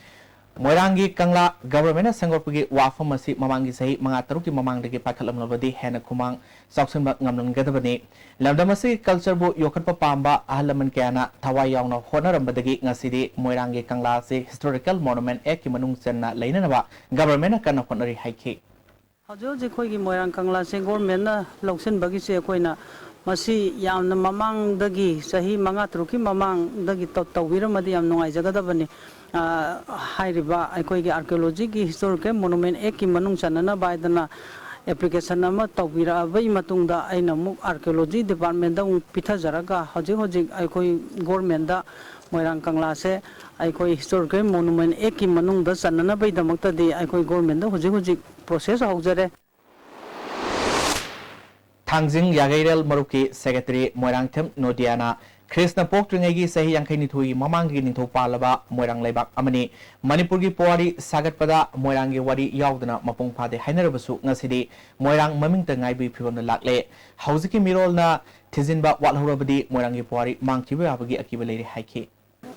Moirangi Kangla Government na sangorpugi wafamasi mamangi sahi manga taruki mamangdagi pakhalamlabadi hena khumang sauksanba ngamnangadabani lamdamasi culture bu yokhatpa pamba ahalaman kayana thawai yauna honarambadagi ngasidi Moirangi Kangla se historical monument ek ki manung chenna leinanaba government na kana honari haiki Hajo khoigi Moirang Kangla se government na loksen bagi se koina masi yamna mamang dagi sahi manga truki mamang dagi tawbiramadi yam nungai jagadabani hairiba aikoigi archaeology ki historical monument ek ki manung chanana baidana application nama tawbira bai matungda aina muk archaeology department da pitha jaraga hoji aikoi government da Moirang Kangla se aikoi historical monument ek ki manung da chanana bai damakta di aikoi government da hoji process haujare Tangjing Yagairel Maruki Secretary Moirangthem Nodiana Krishna Poktringi Sahi Yankani Thui Mamangi Nitho Palaba Moirang Lebak Amani Manipurgi Puari Sagat Pada Moirangi Wari Yaudana Mapung Pade Hainarabasu Ngasidi Moirang Mamingta Ngai Pivon the Lakle Hausiki Mirolna Tizinba Walhurabadi Moirangi Puari Mangkiba Abagi Akiba Lady Haiki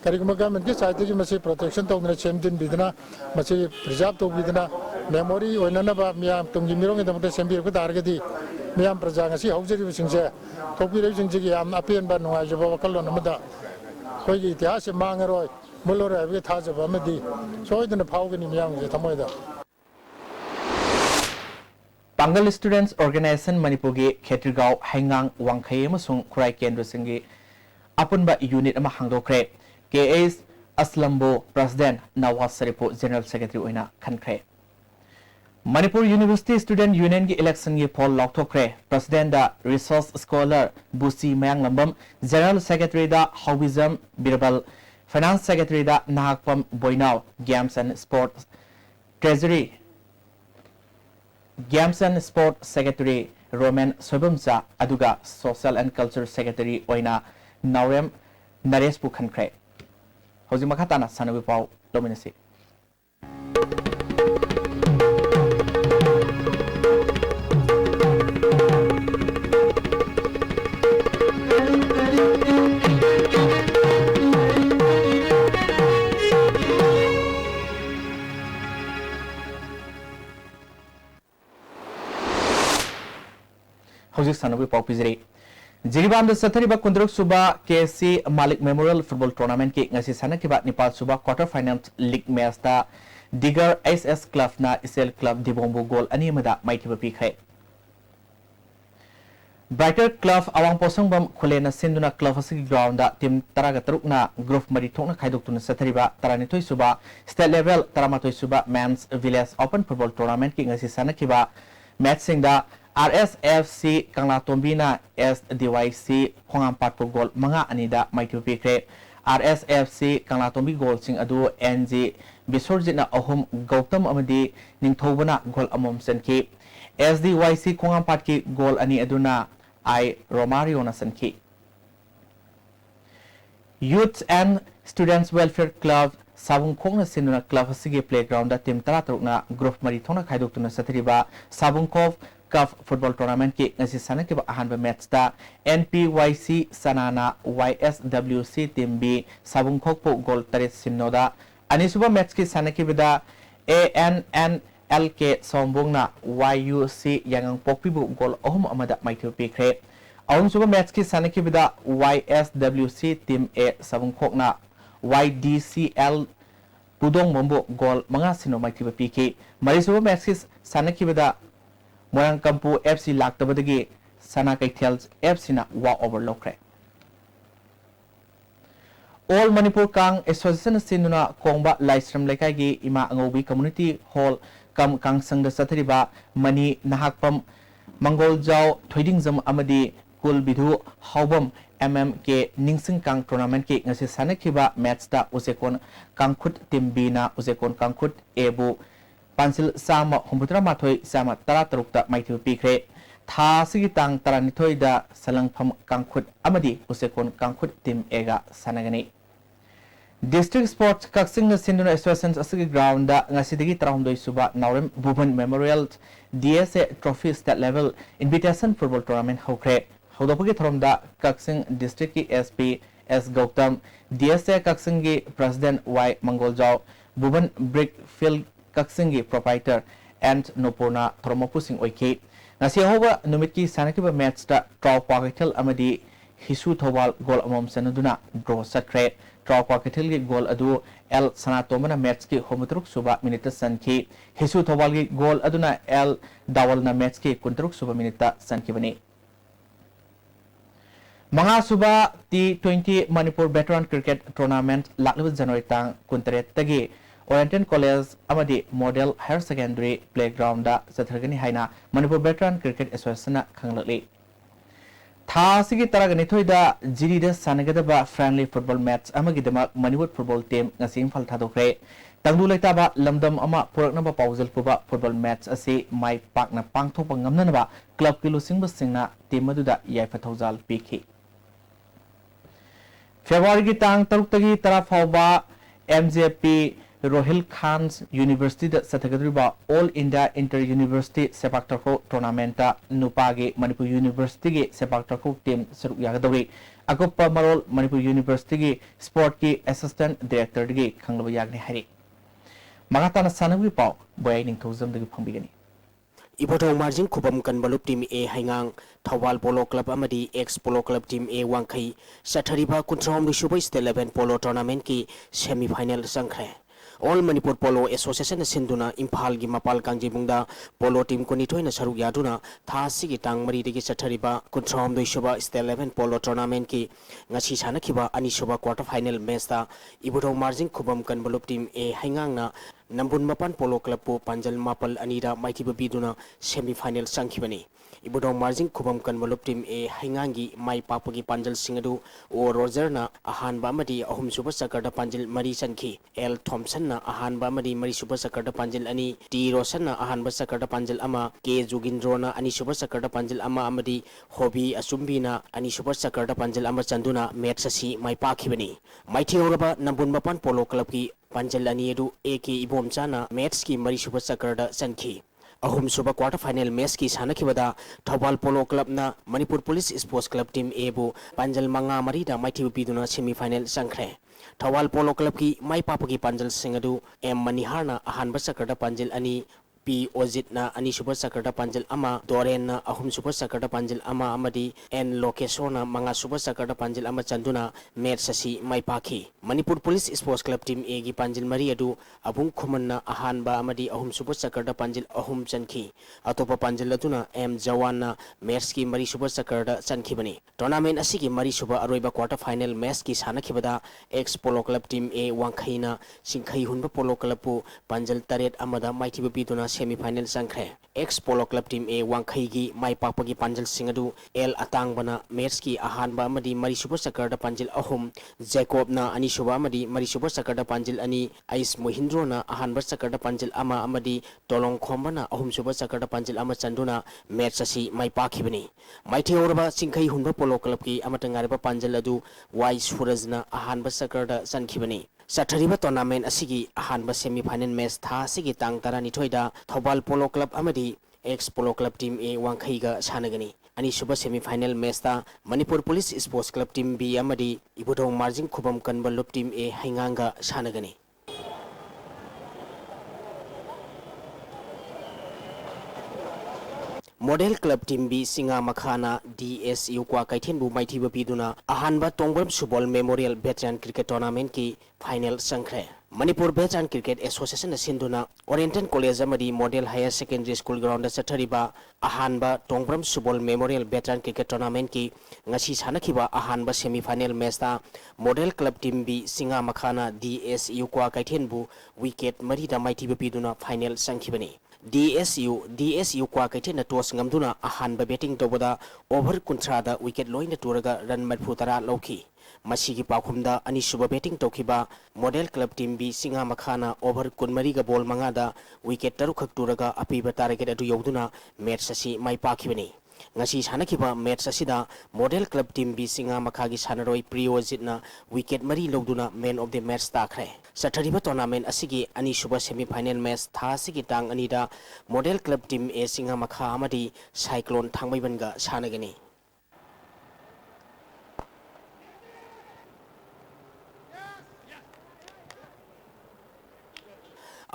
Karigmaga Manki Saiti Masi protection to the Chemdin Bidana Masi preserve to Bidana memory or Nanaba Miam Tungi Mirong in the Sembi Argadi Miam Prajangasi, Hauser Singse, Topi Jigi, am Apian Banu, Ajabakal on Amada, Hoyi, Tias, Mangaroy, Mulora, with Haz of Amadi, so it in the Paugan Miam, the Tamoida. Pangal Students Organization Manipugi, Ketrigao, Hangang, Wangkai, Masung, Krai Kendrasingi, Apunba Unit Amahangokre, KA's Aslambo, President, Nawaz Saripo, General Secretary Oina, Kankre. Manipur University Student Union ki election ki poll loktokre President da Resource Scholar Busi Mayang Lambam General Secretary da Hobism Birbal Finance Secretary da Nahakpam Boinau Games and Sports Treasury Games and Sports Secretary Roman Sobamsa Aduga Social and Culture Secretary Oina Naurem Nares Pukhankre Hoji Makhatana Sanawi Pau Dominasi Hojik Sanawi Pau Pizri Jiribam the Satariba Kundruk Suba KC Malik Memorial Football Tournament ki ngasi sanakiba Nepal Suba quarter final league match da Digar SS Club na Isel Club Dibombu goal animada maitiba pikhe Brighter Club awang posongbam khulena sinduna club asigi ground da team taraga tarukna group mari thokna khaidoktuna sathariba taranithoi suba state level taramatoi suba men's village open football tournament ki ngasi sanakiba match singda RSFC Kangla Tombina SDYC Khongam Patpo goal manga anida maitu pikre RSFC Kangla Tombi goal sing adu NG Bisorjina ahum Gautam amadi ningthobana goal amom sanki SDYC Khongam Patki goal ani aduna I Romario Nasanki. Youth and Students Welfare Club Sabung Kong na sinuna club asigi playground da team taratrukna group mari thona khaidoktuna sathariba Sabung Kov Cup football tournament ki ngasi sanakiba ahanba match da NPYC Sanana YSWC team B Sabung Kok po goal tarit simnoda anisuba match ki sanakibida ANNLK Sombongna YUC Yangang Pokpibu goal ohum amada maithu pikre awun suba match ki sanakibida YSWC team A Sabung Kokna YDCL Pudong Mombo goal manga sino maithu piki marisuba match ki sanakibida Moyang Kampu FC laktabadagi Sana Kaithels FC na wa overlock re All Manipur Kang Association sinuna Kongba Laisram Lekagi Ima Angobi Community Hall Kam Kang Sangda Sathariba Mani Nahakpam Mangol Jau Thoidingzam Amadi Kul Bidhu Haubam MMK Ningsing Kang Tournament ki ngasi sanakiba match da Usekon Kangkhut Team B na Usekon Kangkhut Ebu Pansil Sama Humputra Mathoi Sama Taratarukta Maithu Pikre Tha Sigi Tang Taranithoi da Salangpham Kangkhut Amadi Usekon Kangkhut Team Ega Sanagani District Sports Kaksing na Sinduna Association asigi ground da ngasidagi tarahumdoi suba Naurem Bhuban Memorial DSA Trophy State Level Invitation Football Tournament hokre hodopagi tharomda Kaksing District ki SP S Gautam DSA Kaksing gi President Y Mangoljao Bhuban Brickfield Kaksing gi Proprietor and Nopurna Thromopusing Oiki ngasi hoba numit ki sanakiba match da Traw Pakaithal amadi Hisu Thowal goal amom sanaduna draw sakre Traw Pakaithal gi goal adu L Sanatomana match ki homutruk suba minute sanki Hisu Thowal gi goal aduna L Dawal na match ki kuntruk suba minute sanki bani Mga suba T20 Manipur Veteran Cricket Tournament laklib January tang kuntaret tagi Oriental College amadi Model Higher Secondary Playground da sathargani haina Manipur Veteran Cricket Association khanglali Tha sigi taragani thoida jiri da sanagadaba friendly football match amagi dama Manipur football team ngasi imphal thadokre tangdu laitaba lamdam ama puraknaba paujal puba football match asi mai pakna pangthokpa ngamnanaba club ki lusingba singna team aduda yaifa thawjal pikhi February ki tang taruk tagi tara fawba MJP Rohil Khan's University da Sathagadriba All India Inter University Sepak Takraw Tournament ta Nupagi Manipur University gi Sepak Takraw team saruk yagadawri Akoppa Marol Manipur University gi Sport ki Assistant Director gi khanglaba yagni hari Magatana sanagwi pau boy ning thozam dagi phangbigani Ibotong margin kubam kan balup team A hangang Thawal Polo Club amadi ex Polo Club team A wangkai sathariba kuntrom risuba state 11 polo tournament ki semi final sangkhre All Manipur Polo Association sinduna Imphal gi mapal kangjibungda polo team ko nithoina saruk yaduna tha sigi tang mari degi sathariba kuntrom doisuba state 11 polo tournament ki ngasi sanakhiba ani suba quarter final match ta Ibotong margin kubam kan balup team A hangang na Nambun Mapan Polo Club po Panjal Mapal Anida Mighty Babiduna semi final Sankibani. Ibudong margin kubam kan balup team A Hangangi Mai Papagi Panjal Singadu o Roger na Ahan Bamadi Ahum Super Sakarda Panjal Mari Sanki L Thompson na Ahan Bamadi Mari Super Sakarda Panjal Ani T Rosan na Ahan Basakarda Panjal Ama K Jugindro na Ani Super Sakarda Panjal Ama Amadi Hobby Asumbi na Ani Super Sakarda Panjal Ama Chanduna Metsasi Mai Pakibani. Mighty Oraba Nambun Mapan Polo Club ki Panjal Aniedu AK Ibomchana match ki Mari Super Sakarda Sanki. Ahum suba quarter final match ki sanakibada Thawal Polo Club na Manipur Police Sports Club team Ebu Panjal Manga Marida Mighty Biduna semi final sangkre. Thawal Polo Club ki Mai Papagi Panjal Singadu M Maniharna Ahan Basakarda Panjal Ani P Ojitna ani super sakarda panjil ama Doren na ahum super sakarda panjil ama amadi N Lokeshona manga super sakarda panjil ama chanduna match sasi mai paki Manipur Police Sports Club Team A gi panjil mari adu abung khumanna ahanba amadi ahum super sakarda panjil ahum chanki atopa panjil aduna M Jawana match ki mari super sakarda chankhibani tournament asigi mari super aroiba quarter final match ki sanakhibada X Polo Club Team A wangkhaina singkhai hunba Polo Club pu panjil taret amada maithiba piduna semi final sangkhre X Polo Club Team A wangkhai gi mai pakpagi panjil singadu L atangbana match ki ahanba amadi mari super sakarda panjil ahum Jacob na ani suba amadi mari super sakarda panjil ani Ais Mohindro na ahanba sakarda panjil ama amadi Tolong Khombana ahum super sakarda panjil ama chanduna match asi mai pakhibani maithorba singkhai hunba Polo Club ki amatangariba panjil adu Y Surajna ahanba sakarda sankhibani Sathariba tournament asigi ahanba semi final match tha asigi tang tarani thoida Thobal Polo Club amadi X Polo Club Team A wangkhaiga sanagani ani suba semi final match ta Manipur Police Sports Club Team B amadi Ibudong Marjing Khubam Kanbal Lup Team A hainganga sanagani Model Club Team B Singa Makhana DSU kwa kaithenbu maithiba piduna ahanba Tongbram Subol Memorial Veteran Cricket Tournament ki final sangkhre Manipur Veteran Cricket Association sinduna Oriental College amadi Model Higher Secondary School ground sathariba ahanba Tongbram Subol Memorial Veteran Cricket Tournament ki ngasi sanakhiba ahanba semi final match ta Model Club Team B Singa Makhana DSU kwa kaithenbu wicket marida maithiba piduna final sangkhibani DSU kwa kaitena toss ngamduna ahanba betting tobada over kuntrada wicket loina turaga run marfutara lauki masigi pakhumda ani suba betting tokiba Model Club Team B Singa Makhana over kunmari ga ball mangada wicket tarukhak turaga apiba target adu yoduna match asi mai pakhibani ngasi sanakhiba match asida Model Club Team B Singa Makhagi sanaroi Priyojitna wicket mari loduna man of the match takhre Sathariba tournament asigi ani suba semi final match tha asigi tang anida Model Club Team A Singa Makha amadi Cyclone thangmaibanga sanagani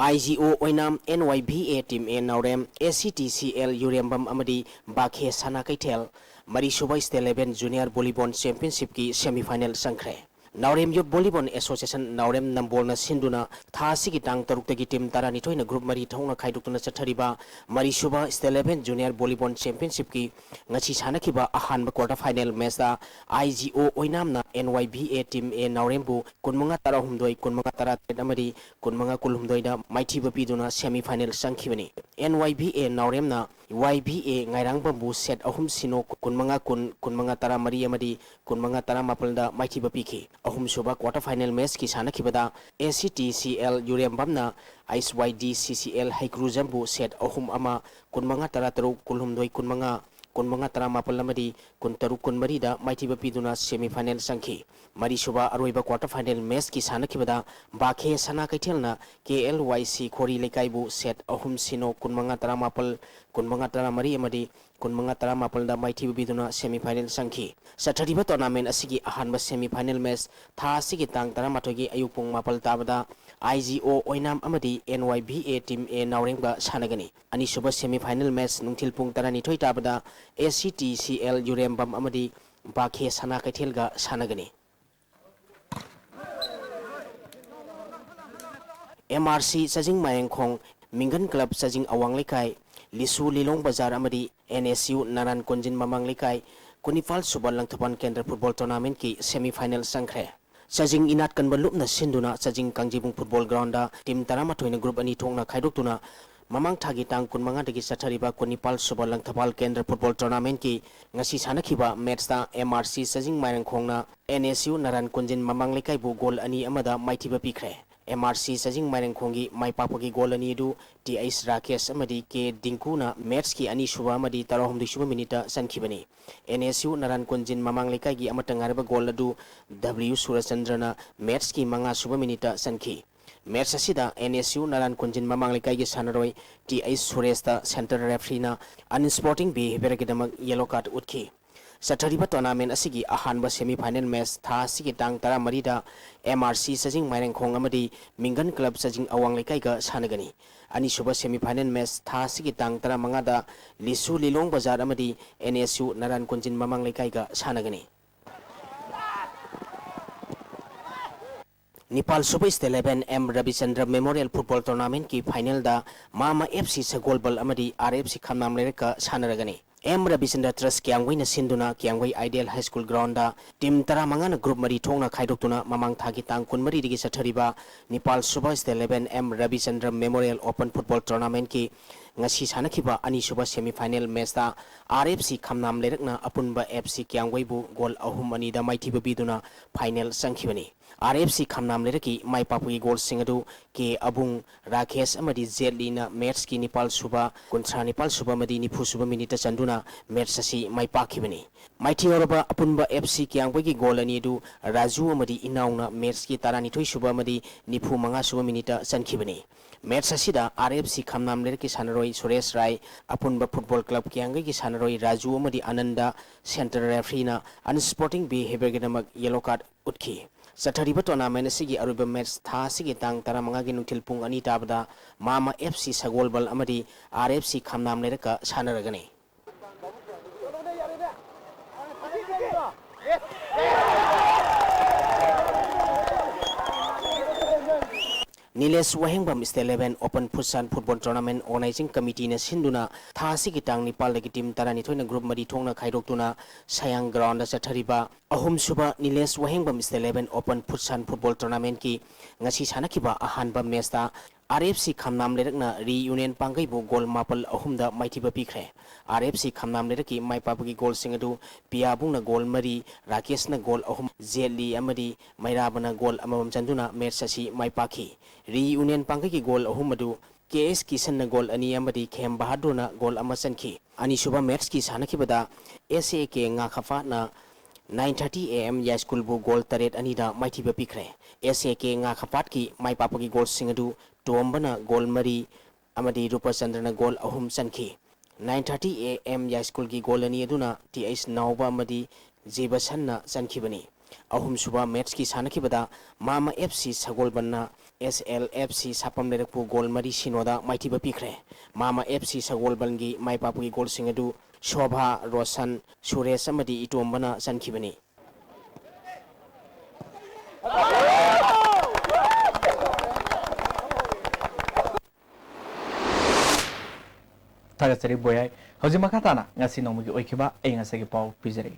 IGO Oinam NYBA Team A Naurem ACTCL Urembam Amadi Bakhe Sana Kaitel Mari Suba State 11 Junior Volleyball Championship ki semi final sangkhre Naurem Youth Volleyball Association Naurem Nambolna Sinduna Thasi ki tang taruktagi team tarani toina group mari thongna khaidukna chathariba Mari Suba State 11 Junior Volleyball Championship ki ngachi sanakhiba ahanba quarter final match da IGO Oinamna NYBA Team A Naurembu kunmanga tarahumdoi kunmanga tarat amari kunmanga kulhumdoi da maithiba piduna semi final sangkhibani NYBA Nauremna YBA ngairangbambu set ahum sino kunmanga kunmanga tara mari amadi kunmanga tara mapalda maithiba pikhi ahum suba quarter final match ki sanakhibada ACTCL Urembamna ISYD-CCL Haikruzambu set ahum ama kunmanga tara taru kulhumdoi kunmanga tara mapal amadi kuntaru kunmari da maithiba piduna semi final sangkhi mari suba aroiba quarter final match ki sanakhibada Bakhe Sana Kaithelna KLYC Khori Lekaibu set ahum sino kunmanga tara mapal kunmanga tara mari amadi kunmanga tara mapal da maithiba piduna semi final sangkhi Sathariba tournament asigi ahanba semi final match tha asigi tang tara mathogi ayupung mapal tabada IGO Oinam amadi NYBA Team A Naurengba sanagani ani suba semi final match nungthil pung tarani thoi tabada ACTCL Urembam amadi Bakhe Sana Kaithelga sanagani MRC Sajing Mayengkhong Mingan Club Sajing Awang Lekai Lisu Lilong Bazar amadi NSU Naran Konjin Mamang Lekai Kunifal Subal Langthapan Kendra Football Tournament ki semi final sangkhre Sajing Inat Kanbalup na sinduna Sajing Kangjibung Football Ground da team taramathoi group ani thongna khaidokuna mamang thagi tang kunmanga dagi sathariba Kunipal Subal Langthapal Kendra Football Tournament ki ngasi sanakhiba match ta MRC Sajing Mayengkhong na NSU Naran Konjin Mamang Lekai bu goal ani amada maithiba pikre MRC Sajing Mayengkhongi maipapagi goal ani du TS Rakesh amadi K Dinku na match ki ani suba amadi tarahum suba minute sankhibani NSU Naran Konjin Mamang Lekai gi amatangarba goal adu W Surachandra match ki manga suba minute sankhi match asida NSU Naran Konjin Mamang Lekai gi sanaroi TS Suresta center referee na unsporting behavior gidamak yellow card utkhi Sathariba tournament asigi ahanba semi final match tha asigi tang tara marida MRC sajing maireng khong amadi Mingan club sajing awang lekai ga sanagani ani suba semi final match tha asigi tang tara mangada Lisu Lilong Bazar amadi NSU Naran Kunjin mamang lekai ga sanagani Nepal Super State 11 M Ravichandra Memorial Football Tournament ki final da Mama FC Sagolbal amadi RFC Khamnam lereka sanaragani M Ravichandra Trust Kyangwai na sinduna Kyangwai Ideal High School ground da team tara mangana group mari thongna khaidokuna mamang thagi tang kun mari digi sathariba Nepal Super State 11 M Ravichandra Memorial Open Football Tournament ki ngasi sanakhiba ani suba semi final match da RFC Khamnam lerekna apunba FC Kyangwai bu goal ahum ani da maithiba biduna final sangkhibani RFC Khamnam lereki mai papugi goal singadu ke abung Rakesh amadi Zelina match ki Nepal Suba kuntra Nepal Suba madi nifu suba minute chanduna match sasi mai pakhibani maiti oroba apunba FC Kyangwai ki goal ani du Raju amadi inauna match ki tarani thoi suba madi nifu manga suba minute sankhibani match asida RFC Khamnam lereki sanaroi Suresh Rai apunba football club Kyangwai ki sanaroi Raju amadi Ananda center referee na unsporting behavior gidamak yellow card utkhi Sathariba tournament asigi aruba match tha asigi tang tara manga gi nungthil pung ani tabada Mama FC Sagolbal amadi RFC Khamnam lereka sanaragani Nilesh Wahengbam State 11 Open Futsal Football Tournament Organizing Committee na sinduna tha asigi tang Nepal lagi team tarani thoina group mari thongna khaidoktuna Sayang ground da sathariba ahum suba Nilesh Wahengbam State 11 Open Futsal Football Tournament ki ngasi sanakiba ahanba match da RFC Khamnam lerekna reunion pangai bu goal mapal ahum da maithiba pikre RFC Khamnam lereki mai papagi goal singadu Piabung na goal mari Rakesh na goal ahum Zeli amadi Mairabana goal amam chanduna match asi mai pakhi reunion pangai ki goal ahum adu KS Kisan na goal ani amadi Khem Bahadur na goal amasan ki ani suba match ki sanakibada SAK nga khafa na 9:30 AM ya school bu goal taret ani da maithiba pikre SAK nga khapat ki mai papagi goal singadu Tombana goal mari amadi Rupa Chandra goal ahum sanki 9:30 AM ya school ki goal ani aduna TH Nauba amadi Jebasan na sankhibani ahum suba match ki sanakibada Mama FC Sagolbanna SLFC Sapam lerekpu goal mari sinoda maithiba pikre Mama FC Sagolbangi mai papugi goal singadu Shobha Roshan Suresh amadi Itombana sankhibani Tagasari boyai hauji makatana ngasi nomugi oikiba ai ngasagi pau pizari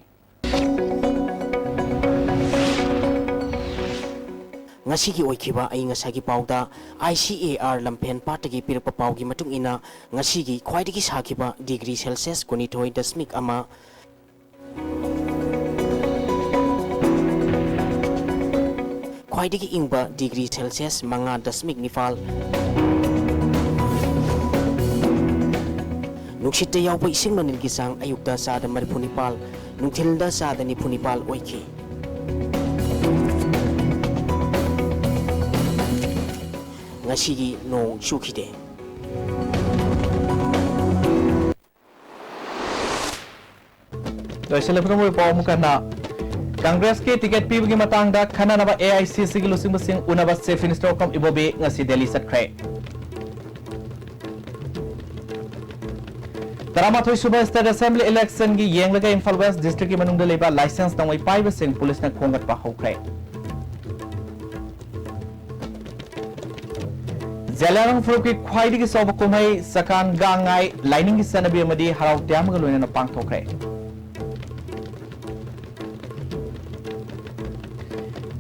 ngasigi oikiba ai ngasagi pauda ICAR lampen patagi pirpa paugi matung ina ngasigi khwaidagi sakiba degree Celsius kunithoi dasmik ama khwaidagi ingba degree Celsius manga dasmik nifal Nukshita yaupa ising manil gisang ayukta sada maripunipal nungthilda sada nipunipal oiki ngasigi no shukide Doisele mo pau mukana Congress ke ticket pibagi matang da khana naba AICC gi lusing basing unaba safe minister kom ibobe ngasi Delhi satkre Taramathoi Suba State Assembly election gi yenglaga Imphal West district ki manungda leba license tangwai paiba sing police na khongat pa hokre Jalarang Fruit ki khwaidi ki soba kumai sakan gangai lining ki sanabi amadi harau tiam ga loina na pangthokre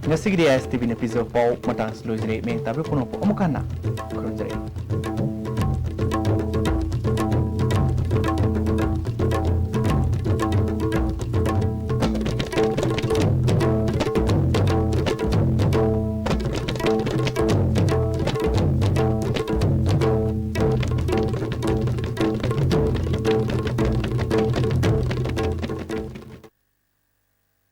Ngasigi dia STV na piso pau matang slujre meng tabi puno po amukana kurunjare